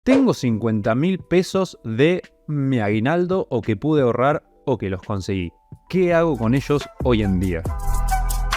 Tengo 50.000 pesos de mi aguinaldo o que pude ahorrar o que los conseguí. ¿Qué hago con ellos hoy en día?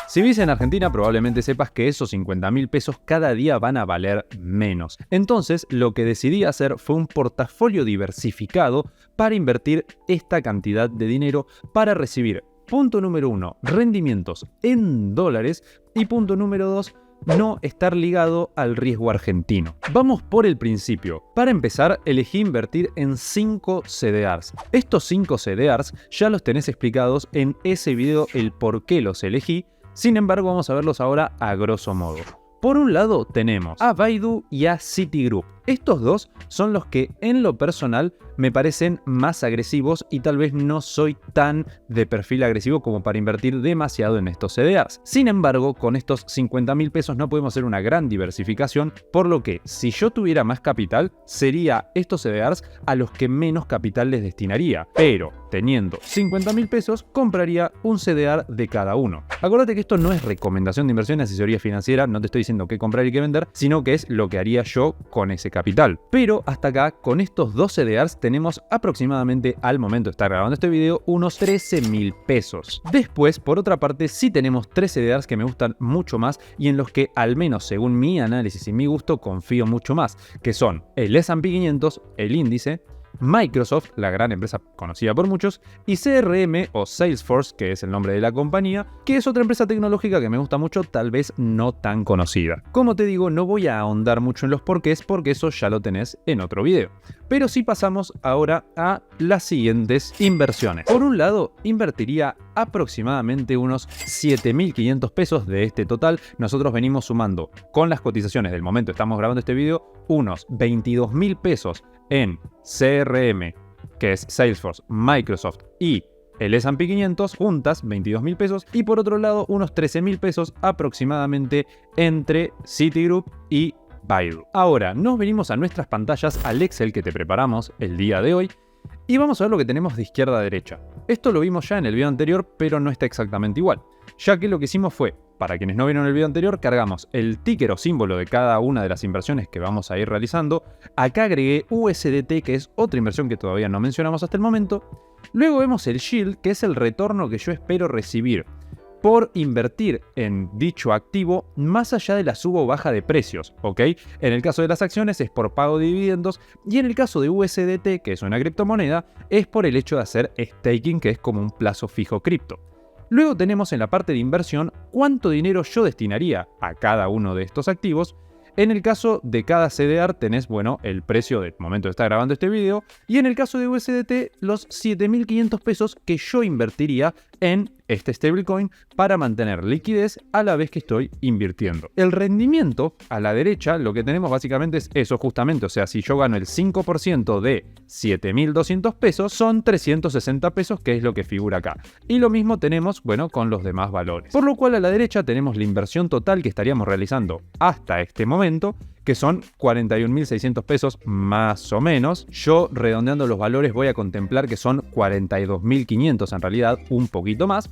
Si vives en Argentina, probablemente sepas que esos 50.000 pesos cada día van a valer menos. Entonces, lo que decidí hacer fue un portafolio diversificado para invertir esta cantidad de dinero para recibir, punto número 1, rendimientos en dólares y punto número 2, no estar ligado al riesgo argentino. Vamos por el principio. Para empezar, elegí invertir en 5 CDRs. Estos 5 CDRs ya los tenés explicados en ese video el por qué los elegí. Sin embargo, vamos a verlos ahora a grosso modo. Por un lado tenemos a Baidu y a Citigroup. Estos dos son los que en lo personal me parecen más agresivos y tal vez no soy tan de perfil agresivo como para invertir demasiado en estos CDRs. Sin embargo, con estos 50.000 pesos no podemos hacer una gran diversificación, por lo que si yo tuviera más capital, sería estos CDRs a los que menos capital les destinaría. Pero teniendo 50.000 pesos, compraría un CDR de cada uno. Acuérdate que esto no es recomendación de inversión ni asesoría financiera, no te estoy diciendo qué comprar y qué vender, sino que es lo que haría yo con ese capital. Pero hasta acá, con estos dos CDRs, tenemos aproximadamente, al momento de estar grabando este video, unos 13.000 pesos. Después, por otra parte, sí tenemos 3 CDRs que me gustan mucho más y en los que, al menos según mi análisis y mi gusto, confío mucho más, que son el S&P 500, el índice, Microsoft, la gran empresa conocida por muchos, y CRM o Salesforce, que es el nombre de la compañía, que es otra empresa tecnológica que me gusta mucho, tal vez no tan conocida. Como te digo, no voy a ahondar mucho en los porqués, porque eso ya lo tenés en otro video. Pero sí pasamos ahora a las siguientes inversiones. Por un lado, invertiría aproximadamente unos 7.500 pesos de este total. Nosotros venimos sumando con las cotizaciones del momento que estamos grabando este video, unos 22.000 pesos en CRM, que es Salesforce, Microsoft y el S&P 500, juntas 22.000 pesos, y por otro lado unos 13.000 pesos aproximadamente entre Citigroup y Baidu. Ahora nos venimos a nuestras pantallas, al Excel que te preparamos el día de hoy, y vamos a ver lo que tenemos de izquierda a derecha. Esto lo vimos ya en el video anterior, pero no está exactamente igual, ya que lo que hicimos fue, para quienes no vieron el video anterior, cargamos el ticker o símbolo de cada una de las inversiones que vamos a ir realizando. Acá agregué USDT, que es otra inversión que todavía no mencionamos hasta el momento. Luego vemos el yield, que es el retorno que yo espero recibir por invertir en dicho activo más allá de la suba o baja de precios, ¿ok? En el caso de las acciones es por pago de dividendos y en el caso de USDT, que es una criptomoneda, es por el hecho de hacer staking, que es como un plazo fijo cripto. Luego tenemos en la parte de inversión cuánto dinero yo destinaría a cada uno de estos activos. En el caso de cada CDR tenés, bueno, el precio del momento de estar grabando este video, y en el caso de USDT los 7.500 pesos que yo invertiría en este stablecoin para mantener liquidez a la vez que estoy invirtiendo. El rendimiento a la derecha, lo que tenemos básicamente es eso justamente, o sea, si yo gano el 5% de 7.200 pesos, son 360 pesos, que es lo que figura acá. Y lo mismo tenemos, bueno, con los demás valores. Por lo cual a la derecha tenemos la inversión total que estaríamos realizando hasta este momento, que son 41.600 pesos más o menos. Yo, redondeando los valores, voy a contemplar que son 42.500 en realidad, un poquito más.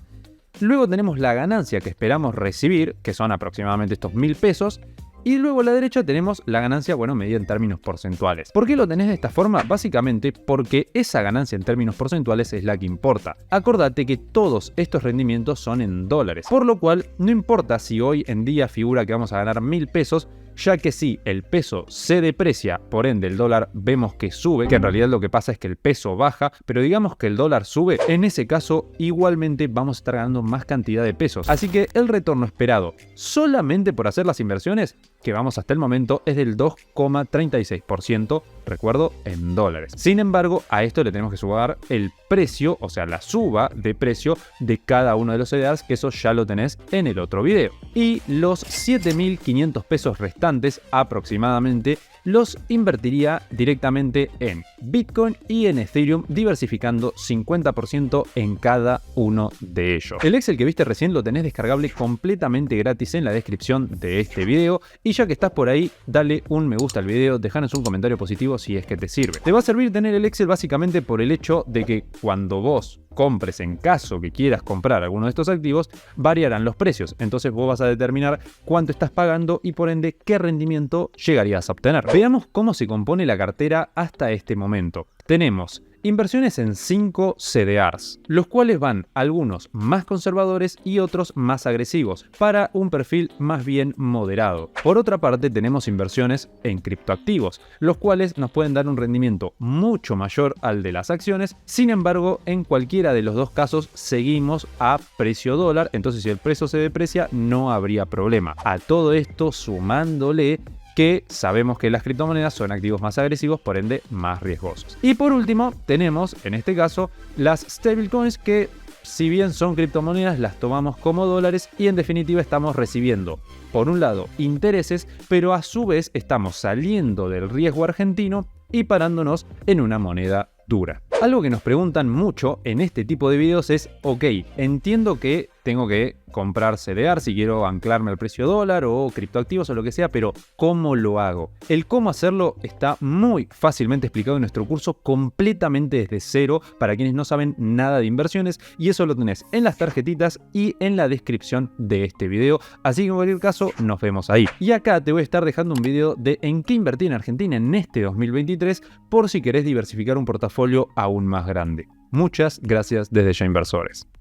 Luego tenemos la ganancia que esperamos recibir, que son aproximadamente estos 1.000 pesos. Y luego a la derecha tenemos la ganancia, bueno, medida en términos porcentuales. ¿Por qué lo tenés de esta forma? Básicamente porque esa ganancia en términos porcentuales es la que importa. Acordate que todos estos rendimientos son en dólares, por lo cual no importa si hoy en día figura que vamos a ganar 1.000 pesos, ya que si el peso se deprecia, por ende el dólar vemos que sube, que en realidad lo que pasa es que el peso baja, pero digamos que el dólar sube, en ese caso igualmente vamos a estar ganando más cantidad de pesos. Así que el retorno esperado solamente por hacer las inversiones que vamos hasta el momento es del 2,36%, recuerdo, en dólares. Sin embargo, a esto le tenemos que sumar el precio, o sea, la suba de precio de cada uno de los CDRs, que eso ya lo tenés en el otro video. Y los 7.500 pesos restantes aproximadamente los invertiría directamente en Bitcoin y en Ethereum, diversificando 50% en cada uno de ellos. El Excel que viste recién lo tenés descargable completamente gratis en la descripción de este video, y ya que estás por ahí, dale un me gusta al video, dejanos un comentario positivo si es que te sirve. Te va a servir tener el Excel básicamente por el hecho de que cuando vos compres, en caso que quieras comprar alguno de estos activos, variarán los precios. Entonces vos vas a determinar cuánto estás pagando y por ende qué rendimiento llegarías a obtener. Veamos cómo se compone la cartera hasta este momento. Tenemos inversiones en 5 CDRs, los cuales van algunos más conservadores y otros más agresivos, para un perfil más bien moderado. Por otra parte, tenemos inversiones en criptoactivos, los cuales nos pueden dar un rendimiento mucho mayor al de las acciones. Sin embargo, en cualquiera de los dos casos seguimos a precio dólar, entonces si el precio se deprecia no habría problema. A todo esto sumándole que sabemos que las criptomonedas son activos más agresivos, por ende más riesgosos. Y por último, tenemos en este caso las stablecoins, que si bien son criptomonedas, las tomamos como dólares y en definitiva estamos recibiendo, por un lado, intereses, pero a su vez estamos saliendo del riesgo argentino y parándonos en una moneda dura. Algo que nos preguntan mucho en este tipo de videos es, ok, entiendo que tengo que comprar CDR si quiero anclarme al precio dólar o criptoactivos o lo que sea, pero ¿cómo lo hago? El cómo hacerlo está muy fácilmente explicado en nuestro curso completamente desde cero para quienes no saben nada de inversiones, y eso lo tenés en las tarjetitas y en la descripción de este video, así que en cualquier caso nos vemos ahí. Y acá te voy a estar dejando un video de en qué invertir en Argentina en este 2023 por si querés diversificar un portafolio aún más grande. Muchas gracias desde Ya Inversores.